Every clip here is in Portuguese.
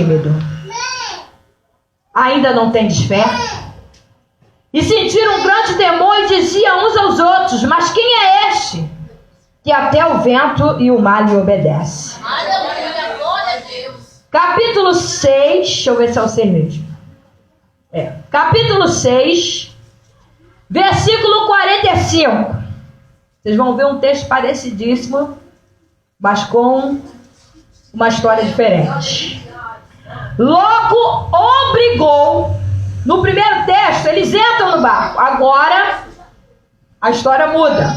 tímido? Ainda não tendes fé? E sentiram um grande temor e diziam uns aos outros: mas quem é este que até o vento e o mar lhe obedece? Aleluia, glória a Deus. Capítulo 6, deixa eu ver se é o 6 mesmo. Capítulo 6, versículo 45. Vocês vão ver um texto parecidíssimo, mas com uma história diferente. Logo obrigou, no primeiro texto, eles entram no barco. Agora, a história muda.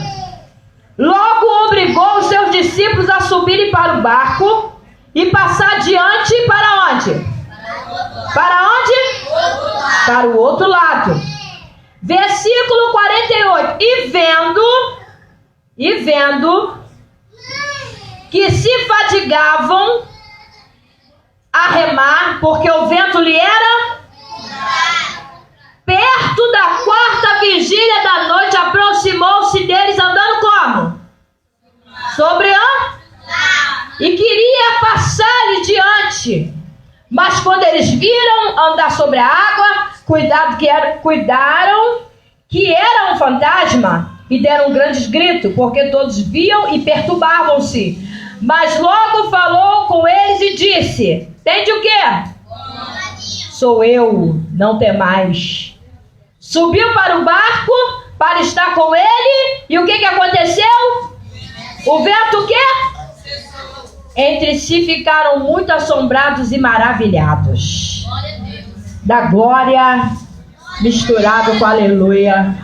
Logo obrigou os seus discípulos a subirem para o barco e passar adiante para onde? Para onde? Para o outro lado. Versículo 48. E vendo que se fadigavam a remar, porque o vento lhe era perto da quarta vigília da noite, aproximou-se deles andando como? Sobre e queria passar-lhe diante. Mas quando eles viram andar sobre a água, cuidaram que era um fantasma e deram grandes gritos, porque todos viam e perturbavam-se. Mas logo falou com eles e disse: tende o quê? Sou eu, não temais. Subiu para o barco para estar com ele. E o que aconteceu? O vento o quê? Entre si ficaram muito assombrados e maravilhados. Da glória misturado com aleluia.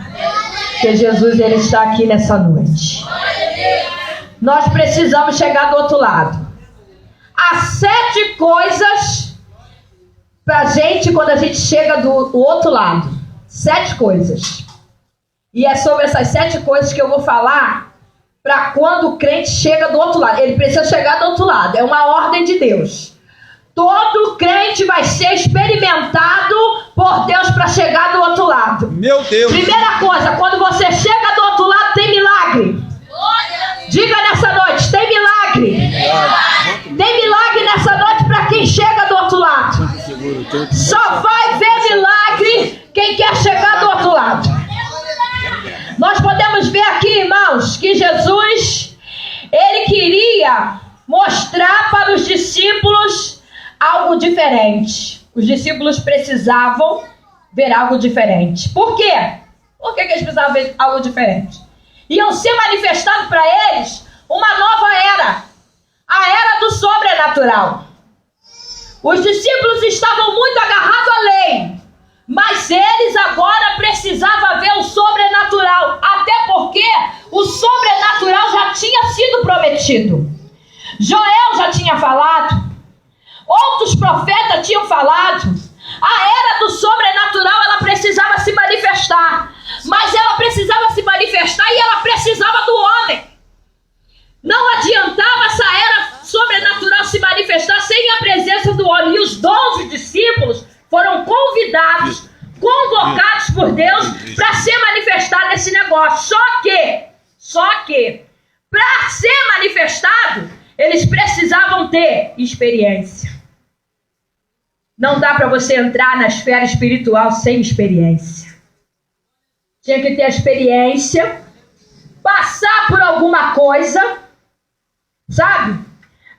Que Jesus, ele está aqui nessa noite. Nós precisamos chegar do outro lado. Há 7 coisas pra gente quando a gente chega do outro lado. 7 coisas. E é sobre essas 7 coisas que eu vou falar para quando o crente chega do outro lado. Ele precisa chegar do outro lado. É uma ordem de Deus. Todo crente vai ser experimentado por Deus para chegar do outro lado. Meu Deus! Primeira coisa, quando você chega do outro lado, tem milagre. Diga nessa noite, tem milagre. Tem milagre nessa noite para quem chega do outro lado. Só vai ver milagre quem quer chegar do outro lado. Nós podemos ver aqui, irmãos, que Jesus, ele queria mostrar para os discípulos algo diferente. Os discípulos precisavam ver algo diferente. Por quê? Por que eles precisavam ver algo diferente? Iam ser manifestado para eles uma nova era. A era do sobrenatural. Os discípulos estavam muito agarrados à lei. Mas eles agora precisavam ver o sobrenatural. Até porque o sobrenatural já tinha sido prometido. Joel já tinha falado. Outros profetas tinham falado. A era do sobrenatural, ela precisava se manifestar. Mas ela precisava se manifestar e ela precisava do homem. Não adiantava essa era sobrenatural se manifestar sem a presença do homem. E os 12 discípulos foram convidados, convocados por Deus para ser manifestado esse negócio. Só que, para ser manifestado, eles precisavam ter experiência. Não dá para você entrar na esfera espiritual sem experiência. Tinha que ter experiência, passar por alguma coisa, sabe?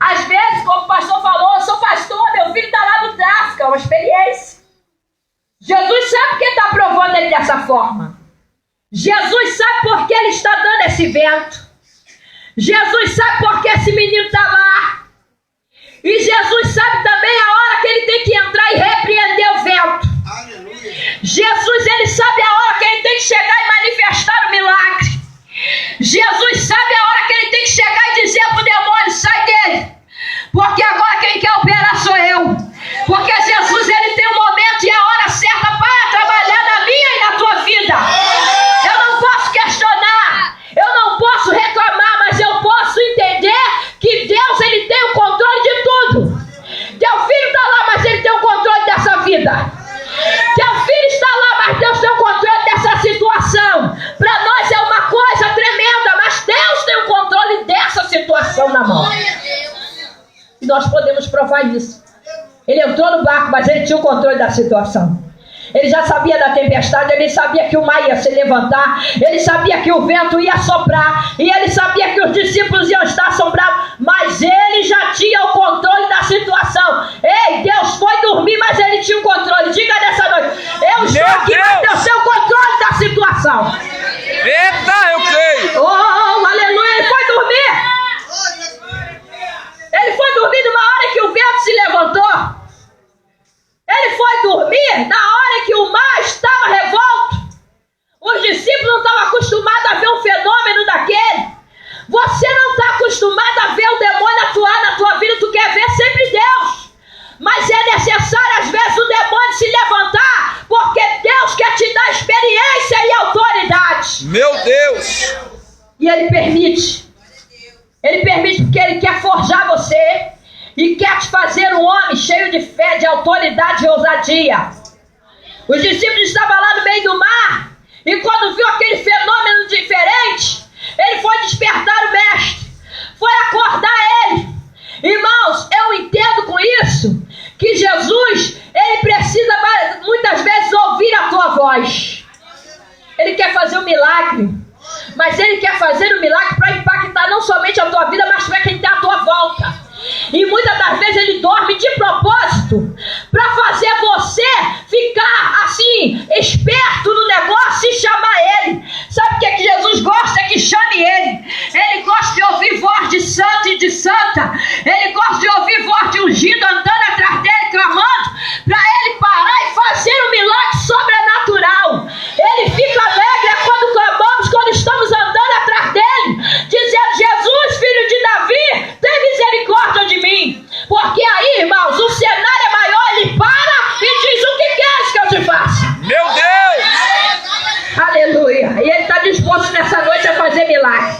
Às vezes, como o pastor falou, eu sou pastor, meu filho está lá no tráfico, é uma experiência. Jesus sabe por que está provando ele dessa forma. Jesus sabe por que ele está dando esse vento. Jesus sabe por que esse menino está lá. E Jesus sabe também a hora que ele tem que entrar e repreender o vento. Aleluia. Jesus, ele sabe a hora que ele tem que chegar e manifestar o milagre. Jesus sabe a hora que ele tem que chegar e dizer para o demônio: sai dele. Porque agora quem quer operar sou eu. Porque Jesus, ele tem um momento e a hora certa para trabalhar na minha e na tua vida. Eu não posso questionar, eu não posso reclamar, mas eu posso entender que Deus, ele tem o controle de tudo. Teu filho está lá, mas ele tem o controle dessa vida. Teu filho está lá, mas Deus tem o controle dessa situação. Para nós é uma coisa tremenda, mas Deus tem o controle dessa situação na mão. E nós podemos provar isso. Ele entrou no barco, mas ele tinha o controle da situação. Ele já sabia da tempestade, ele sabia que o mar ia se levantar, ele sabia que o vento ia soprar, e ele sabia que os discípulos iam estar assombrados, mas ele já tinha o controle da situação. Ei, Deus foi dormir, mas ele tinha o controle. Diga nessa noite, eu estou aqui, mas Deus tem o controle da situação. Eita, eu creio. Oh, aleluia, ele foi dormir. Ele foi dormir numa hora que o vento se levantou. Ele foi dormir na hora que o mar estava revolto. Os discípulos não estavam acostumados a ver um fenômeno daquele. Você não está acostumado a ver o demônio atuar na tua vida, tu quer ver sempre Deus. Mas é necessário às vezes o demônio se levantar, porque Deus quer te dar experiência e autoridade. Meu Deus. E Ele permite. Ele permite porque Ele quer forjar você. E quer te fazer um homem cheio de fé, de autoridade e ousadia. Os discípulos estavam lá no meio do mar. E quando viu aquele fenômeno diferente, ele foi despertar o mestre. Foi acordar ele. Irmãos, eu entendo com isso que Jesus, ele precisa muitas vezes ouvir a tua voz. Ele quer fazer um milagre. Mas ele quer fazer um milagre para impactar não somente a tua vida, mas para quem está à tua volta. E muitas das vezes ele dorme de propósito para fazer você ficar assim, esperto no negócio e chamar ele. Sabe o que Jesus gosta? É que chame ele. Ele gosta de ouvir voz de santo e de santa. Ele gosta de ouvir voz de ungido andando atrás dele, clamando para ele parar e fazer um milagre sobrenatural. Ele fica alegre quando clamamos, quando estamos andando atrás dele, dizendo: Jesus, filho de Davi, tem misericórdia de mim. Porque aí, irmãos, o cenário é maior. Ele para e diz: o que queres que eu te faça? Meu Deus. Aleluia. E ele está disposto nessa noite a fazer milagre.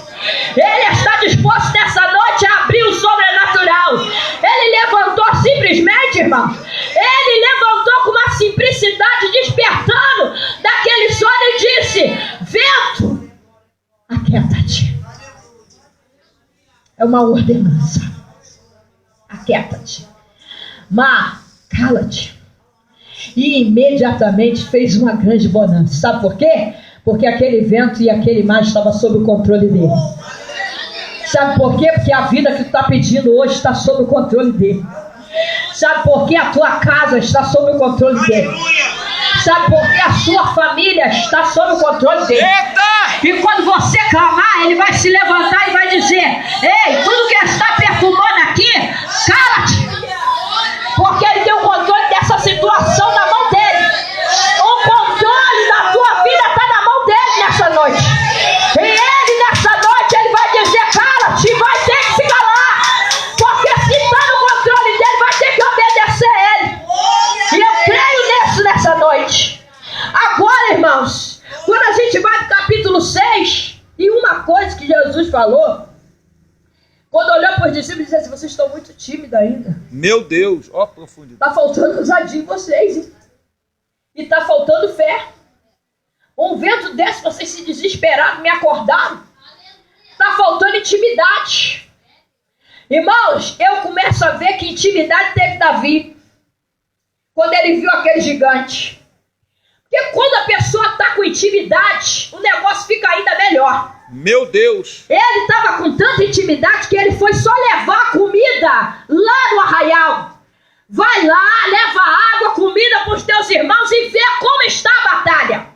Ele está disposto nessa noite a abrir o sobrenatural. Ele levantou simplesmente, irmão. Ele levantou com uma simplicidade, despertando daquele sono e disse: vento, aquieta-te. É uma ordenança. Aquieta-te. Mar, cala-te. E imediatamente fez uma grande bonança. Sabe por quê? Porque aquele vento e aquele mar estavam sob o controle dele. Sabe por quê? Porque a vida que tu está pedindo hoje está sob o controle dele. Sabe por quê? A tua casa está sob o controle dele. Sabe por quê? A sua família está sob o controle dele. E quando você clamar, ele vai se levantar e vai dizer: ei, tudo que está perturbando aqui, cala-te. Porque ele tem o controle dessa situação na mão dele. O controle da tua vida está na mão dele nessa noite. E ele nessa noite, ele vai dizer: cala-te, vai ter que se calar. Porque se está no controle dele, vai ter que obedecer a ele. E eu creio nisso nessa noite. Agora, irmãos, quando a gente vai no capítulo 6, e uma coisa que Jesus falou, quando olhou para os discípulos e disse assim: vocês estão muito tímidos ainda. Meu Deus, ó profundidade. Está faltando ousadia em vocês, hein? E está faltando fé. Um vento desse, vocês se desesperaram, me acordaram. Está faltando intimidade. Irmãos, eu começo a ver que intimidade teve Davi quando ele viu aquele gigante. Porque quando a pessoa está com intimidade, o negócio fica ainda melhor. Meu Deus. Ele estava com tanta intimidade que ele foi só levar comida lá no arraial. Vai lá, leva água, comida para os teus irmãos e vê como está a batalha.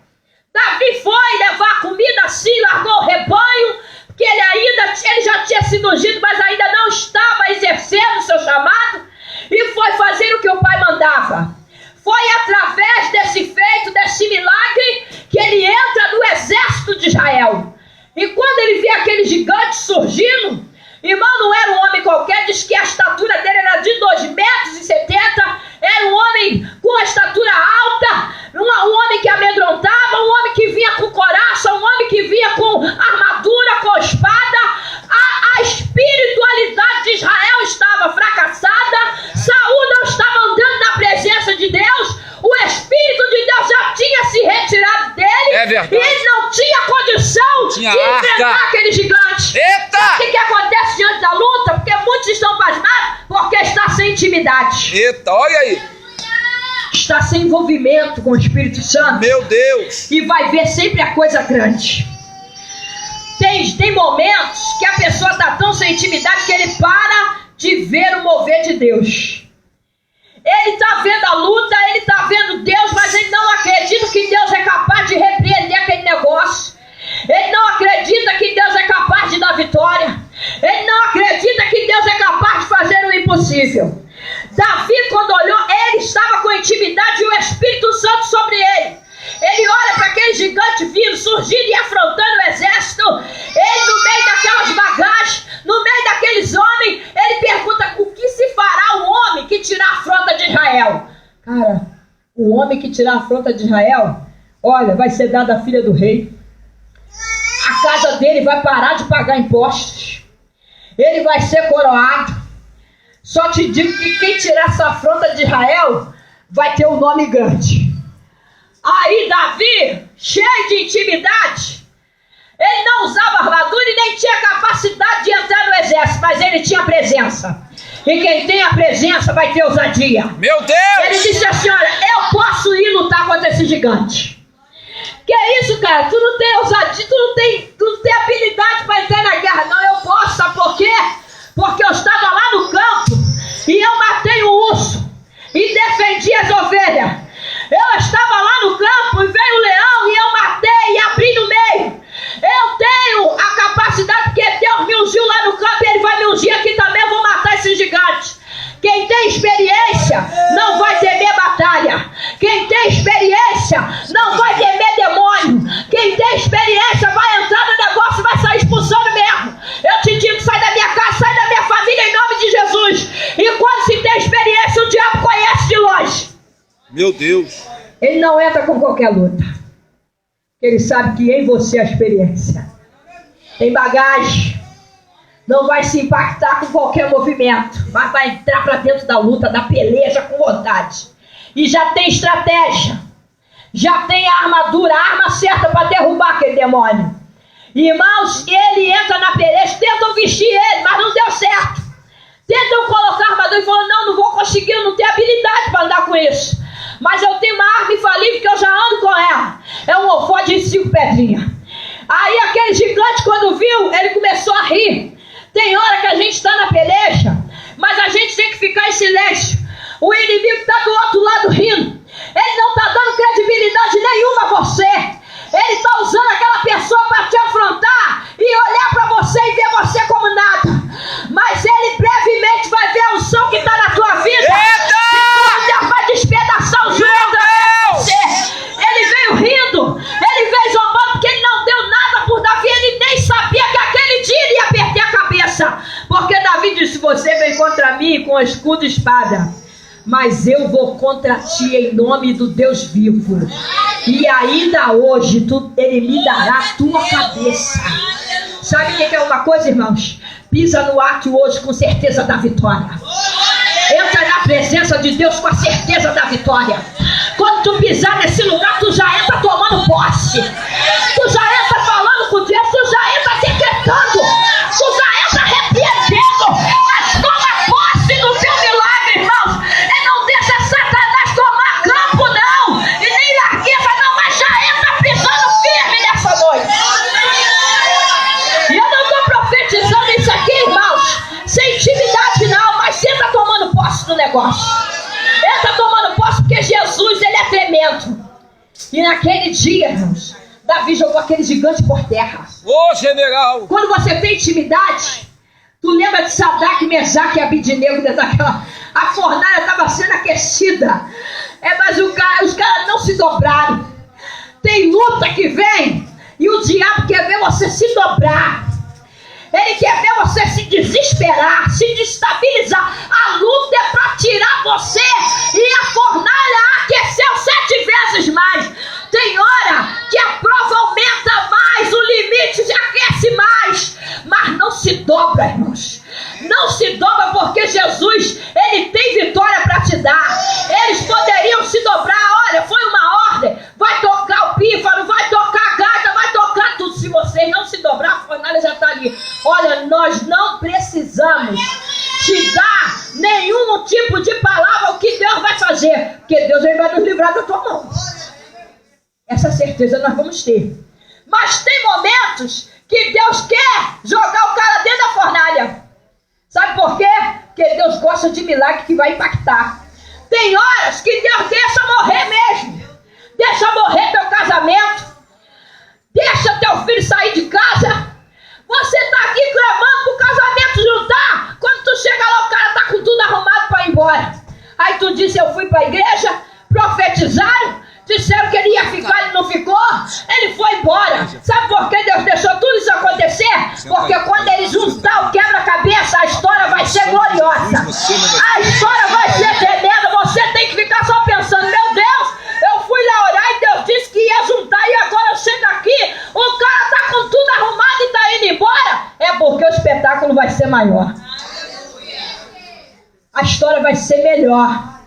Davi foi levar comida assim, largou o rebanho, porque ele já tinha sido ungido, mas ainda não estava exercendo o seu chamado, e foi fazer o que o pai mandava. Foi através desse feito, desse milagre, que ele entra no exército de Israel. E quando ele vê aquele gigante surgindo, irmão, não era um homem qualquer, diz que a estatura dele era de 2,70 metros, era um homem com a estatura alta, um homem que amedrontava, um homem que vinha com coraça, um homem que vinha com armadura, com espada. A espiritualidade de Israel estava fracassada, Saul não estava andando na presença de Deus, o Espírito de Deus já tinha se retirado dele, verdade. E ele não tinha condição de enfrentar aquele gigante. Eita! Sabe o que acontece diante da luta? Porque muitos estão pasmados, Porque está sem intimidade. Eita, olha aí. Está sem envolvimento com o Espírito Santo. Meu Deus. E vai ver sempre a coisa grande. Tem momentos que a pessoa está tão sem intimidade que ele para de ver o mover de Deus. Ele está vendo a luta, ele está vendo Deus, mas ele não acredita que Deus é capaz de repreender aquele negócio. Ele não acredita que Deus é capaz de dar vitória. Ele não acredita que Deus é capaz de fazer o impossível. Davi, quando olhou, ele estava com intimidade e o Espírito Santo sobre ele. Ele olha para aquele gigante vindo, surgindo e afrontando o exército. Ele, no meio daquelas bagagens, no meio daqueles homens, ele pergunta: o que se fará o homem que tirar a afronta de Israel? Cara, o homem que tirar a afronta de Israel, olha, vai ser dado à filha do rei. A casa dele vai parar de pagar impostos. Ele vai ser coroado. Só te digo que quem tirar essa afronta de Israel vai ter um nome grande. Aí Davi, cheio de intimidade, ele não usava armadura e nem tinha capacidade de entrar no exército, mas ele tinha presença. E quem tem a presença vai ter ousadia. Meu Deus! Ele disse assim: olha, eu posso ir lutar contra esse gigante. Que é isso, cara? Tu não tem ousadia, tu não tem habilidade para entrar na guerra. Não, eu posso, sabe por quê? Porque eu estava lá no campo e eu matei o urso e defendi as ovelhas. Eu estava lá no campo e veio o leão e eu matei e abri no meio. Eu tenho a capacidade, porque Deus me ungiu lá no campo e Ele vai me ungir aqui também. Eu vou matar esse gigante. Quem tem experiência não vai temer batalha. Quem tem experiência não vai temer demônio. Quem tem experiência vai entrar no negócio e vai sair expulsando mesmo. Eu te digo: sai da minha casa, sai da minha família em nome de Jesus. E quando se tem experiência, o diabo conhece de longe. Meu Deus. Ele não entra com qualquer luta. Ele sabe que em você a experiência tem bagagem. Não vai se impactar com qualquer movimento, mas vai entrar para dentro da luta, da peleja com vontade. E já tem estratégia. Já tem a armadura, a arma certa para derrubar aquele demônio. Irmãos, ele entra na peleja, tentam vestir ele, mas não deu certo. Tentam colocar a armadura e falam: não vou conseguir, eu não tenho habilidade para andar com isso. Mas eu tenho uma arma infalível que eu já ando com ela. É um ofode de 5 pedrinhas. Aí aquele gigante, quando viu, ele começou a rir. Tem hora que a gente está na peleja, mas a gente tem que ficar em silêncio. O inimigo está do outro lado rindo. Ele não está dando credibilidade nenhuma a você. Ele está usando aquela pessoa para te afrontar e olhar para você e ver você como nada. Mas ele brevemente vai ver a unção que está na tua vida. E Deus vai despedaçar o joelho de você. Ele veio rindo, ele veio zombando, porque ele não deu nada por Davi. Ele nem sabia que aquele dia ele ia perder a cabeça. Porque Davi disse: você vem contra mim com escudo e espada, mas eu vou contra ti em nome do Deus vivo. E ainda hoje ele me dará a tua cabeça. Sabe o que é uma coisa, irmãos? Pisa no átrio hoje com certeza da vitória. Entra na presença de Deus com a certeza da vitória. Quando tu pisar nesse lugar, tu já entra tomando posse. Tu já entra falando com Deus, tu já entra decretando, tu já entra repreendendo. Mas toma posse do teu milagre, irmãos. E não deixa Satanás tomar campo, não. E nem largueza, não. Mas já entra pisando firme nessa noite. E eu não estou profetizando isso aqui, irmãos, sem intimidade não, mas entra tomando posse do negócio. Entra tomando posse, porque Jesus, ele é tremendo. E naquele dia, irmãos, Davi jogou aquele gigante por terra. Ô general! Quando você tem intimidade, tu lembra de Sadraque, Mesaque e Abidinego dentro daquela... A fornalha estava sendo aquecida. Mas os caras não se dobraram. Tem luta que vem e o diabo quer ver você se dobrar. Ele quer ver você se desesperar, se destabilizar. A luta é para tirar você e a fornalha aqueceu 7 vezes mais. Tem hora que a prova aumenta mais, o limite se aquece mais. Mas não se dobra, irmãos. Não se dobra, porque Jesus, ele tem vitória para te dar. Eles poderiam se dobrar. Olha, foi uma ordem. Vai tocar o pífaro, vai tocar a gaita, vai tocar tudo. Se vocês não se dobrar, a fornalha já está ali. Olha, nós não precisamos te dar nem fazer, porque Deus vai nos livrar da tua mão. Essa certeza nós vamos ter. Mas tem momentos que Deus quer jogar o cara dentro da fornalha. Sabe por quê? Porque Deus gosta de milagre que vai impactar. Tem horas que Deus deixa morrer mesmo. Deixa morrer teu casamento. Deixa teu filho sair de casa. Você está aqui clamando para o casamento juntar. Quando tu chega lá, o cara está com tudo arrumado para ir embora. Aí tu disse, eu fui para a igreja, profetizaram, disseram que ele ia ficar, ele não ficou, ele foi embora. Sabe por que Deus deixou tudo isso acontecer? Porque quando ele juntar o quebra-cabeça, a história vai ser gloriosa. A história vai ser tremenda. Você tem que ficar só pensando, meu Deus, eu fui lá orar e Deus disse que ia juntar e agora eu chego aqui, o cara está com tudo arrumado e está indo embora. É porque o espetáculo vai ser maior. A história vai ser melhor.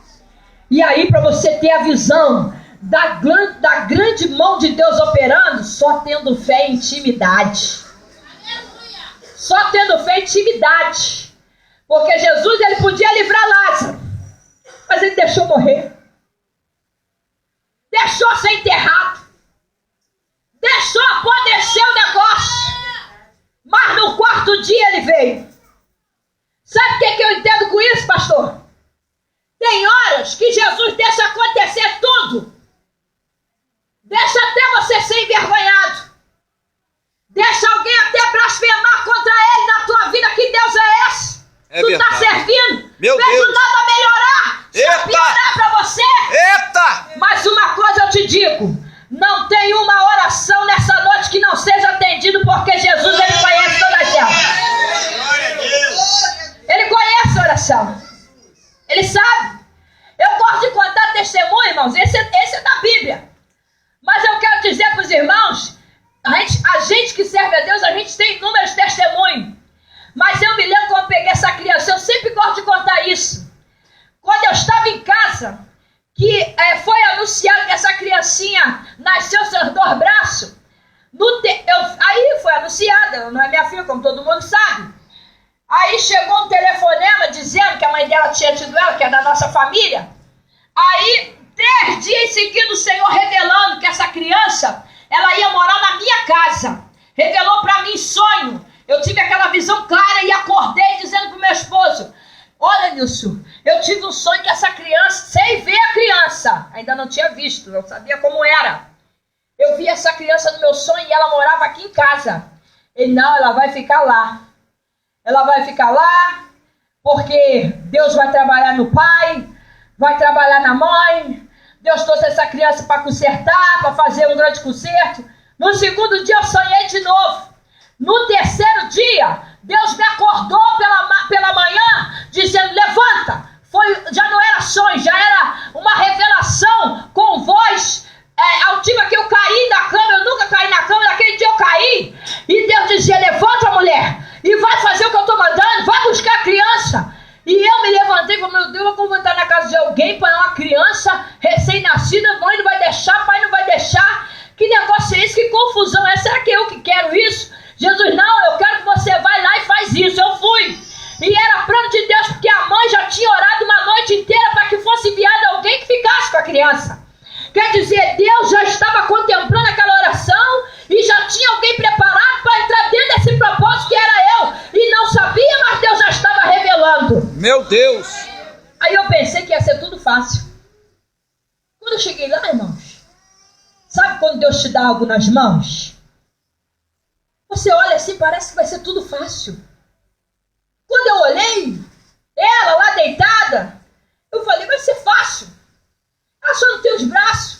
E aí, para você ter a visão da grande mão de Deus operando, só tendo fé e intimidade. Só tendo fé e intimidade. Porque Jesus, ele podia livrar Lázaro, mas ele deixou morrer. Deixou ser enterrado. Deixou apodrecer o negócio. Mas no quarto dia ele veio. Sabe o que eu entendo com isso, pastor? Tem horas que Jesus deixa acontecer tudo. Deixa até você ser envergonhado. Deixa alguém até blasfemar contra ele na tua vida. Que Deus é esse? Tu está servindo? Meu Vejo Deus. nada melhorar. Só piorar para você. Eita! Mas uma coisa eu te digo. Não tem uma oração nessa noite que não seja atendida, porque Jesus, ele conhece todas elas. Ele conhece a oração. Ele sabe. Eu gosto de contar testemunho, irmãos. Esse é da Bíblia. Mas eu quero dizer para os irmãos, a gente que serve a Deus, a gente tem inúmeros testemunhos. Mas eu me lembro quando eu peguei essa criança, eu sempre gosto de contar isso. Quando eu estava em casa, que foi anunciado que essa criancinha nasceu seus 2 braços. Aí foi anunciada, não é minha filha, como todo mundo sabe. Aí chegou um telefonema dizendo que a mãe dela tinha tido ela, que é da nossa família. Aí, 3 dias em seguida, o Senhor revelando que essa criança, ela ia morar na minha casa. Revelou para mim em sonho. Eu tive aquela visão clara e acordei dizendo para o meu esposo, olha, Nilson, eu tive um sonho que essa criança, sem ver a criança, ainda não tinha visto, eu sabia como era. Eu vi essa criança no meu sonho e ela morava aqui em casa. Ele, não, ela vai ficar lá. Ela vai ficar lá, porque Deus vai trabalhar no pai, vai trabalhar na mãe. Deus trouxe essa criança para consertar, para fazer um grande conserto. No segundo dia eu sonhei de novo. No terceiro dia, Deus me acordou pela manhã, dizendo, levanta. Já não era sonho, já era uma revelação com voz altiva, que eu caí da cama. Eu nunca caí na cama, naquele dia eu caí. E Deus dizia, levanta, mulher, e vai fazer o que eu estou mandando, vai buscar a criança. E eu me levantei e falei, meu Deus, eu vou entrar na casa de alguém para uma criança recém-nascida, mãe não vai deixar, pai não vai deixar. Que negócio é esse? Que confusão é? Será que eu que quero isso? Jesus, não, eu quero que você vai lá e faz isso. Eu fui. E era plano de Deus, porque a mãe já tinha orado uma noite inteira para que fosse enviado alguém que ficasse com a criança. Quer dizer, Deus já estava contemplando aquela oração e já tinha alguém preparado para entrar dentro desse propósito que era eu. E não sabia, mas Deus já estava revelando. Meu Deus! Aí eu pensei que ia ser tudo fácil. Quando eu cheguei lá, irmãos, sabe quando Deus te dá algo nas mãos? Você olha assim, parece que vai ser tudo fácil. Quando eu olhei, ela lá deitada, eu falei, vai ser fácil. Ela só não tem os braços.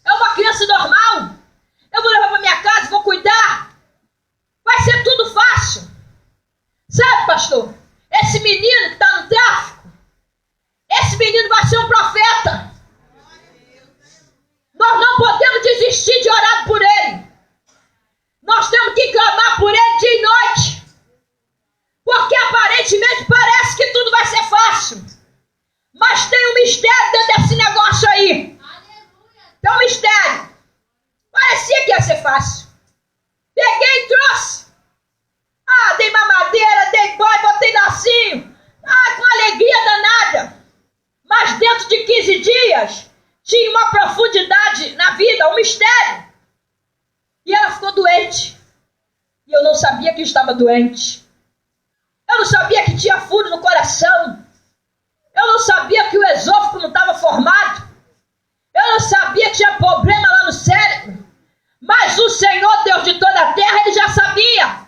É uma criança normal. Eu vou levar para minha casa, vou cuidar. Vai ser tudo fácil. Sabe, pastor? Esse menino que está no tráfico, esse menino vai ser um profeta. Nós não podemos desistir de orar por ele. Nós temos que clamar por ele dia e noite. Porque aparentemente parece que tudo vai ser fácil. Mas tem um mistério dentro desse negócio aí. Tem um mistério. Parecia que ia ser fácil. Peguei e trouxe. Dei mamadeira, dei banho, botei lacinho. Com alegria danada. Mas dentro de 15 dias, tinha uma profundidade na vida, um mistério. E ela ficou doente. E eu não sabia que estava doente. Eu não sabia que tinha furo no coração. Eu não sabia que o esôfago não estava formado. Eu não sabia que tinha problema lá no cérebro. Mas o Senhor, Deus de toda a terra, Ele já sabia.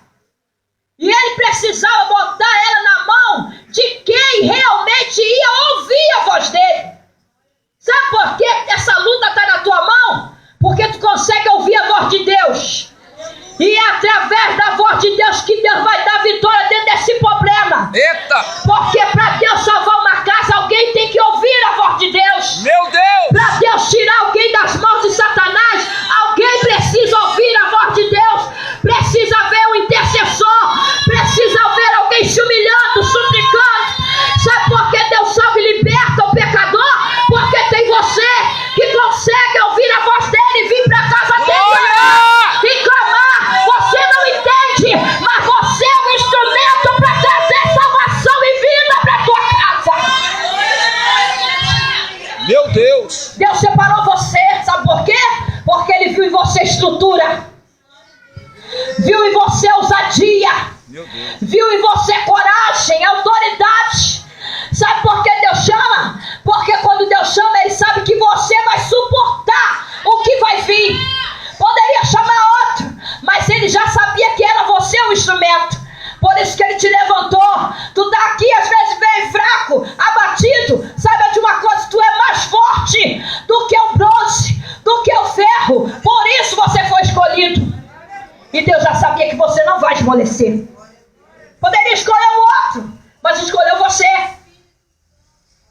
E Ele precisava botar ela na mão de quem realmente ia ouvir a voz dele. Sabe por que essa luta está na tua mão? Porque tu consegue ouvir a voz de Deus. E é através da voz de Deus que Deus vai dar vitória dentro desse problema. Eita! Porque para Deus salvar uma casa, alguém tem que ouvir a voz de Deus. Meu Deus! Para Deus tirar alguém das mãos de Satanás, alguém precisa ouvir a voz de Deus. Precisa haver um intercessor. Precisa haver alguém se humilhando, suplicando. Sabe por que Deus salva e liberta o pecador? Porque tem você que consegue ouvir a voz dele e vir para casa dele e clamar. Você não entende, mas você é um instrumento para trazer salvação e vida para tua casa. Meu Deus! Deus separou você, sabe por quê? Porque Ele viu em você estrutura, viu em você ousadia, viu em você coragem, autoridade. Sabe por que Deus chama? Porque quando Deus chama, Ele sabe que você vai suportar o que vai vir. Poderia chamar outro, mas Ele já sabia que era você o instrumento. Por isso que Ele te levantou. Tu tá aqui, às vezes vem fraco, abatido. Saiba de uma coisa, tu é mais forte do que o bronze, do que o ferro. Por isso você foi escolhido. E Deus já sabia que você não vai esmorecer. Poderia escolher o outro, mas escolheu você.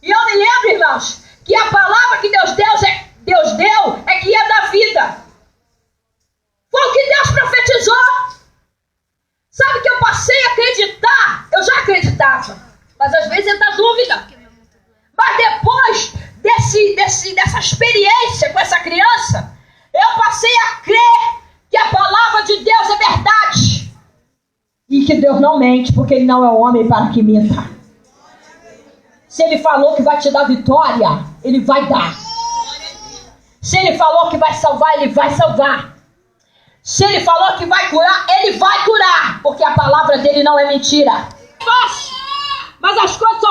E eu me lembro, irmãos, que a palavra que Deus deu é que ia dar vida. Foi o que Deus profetizou. Sabe que eu passei a acreditar? Eu já acreditava, mas às vezes entra dúvida. Mas depois dessa experiência com essa criança, eu passei a crer que a palavra de Deus é verdade. E que Deus não mente, porque Ele não é homem para que minta. Se Ele falou que vai te dar vitória, Ele vai dar. Se Ele falou que vai salvar, Ele vai salvar. Se Ele falou que vai curar, Ele vai curar. Porque a palavra dele não é mentira. Mas as coisas só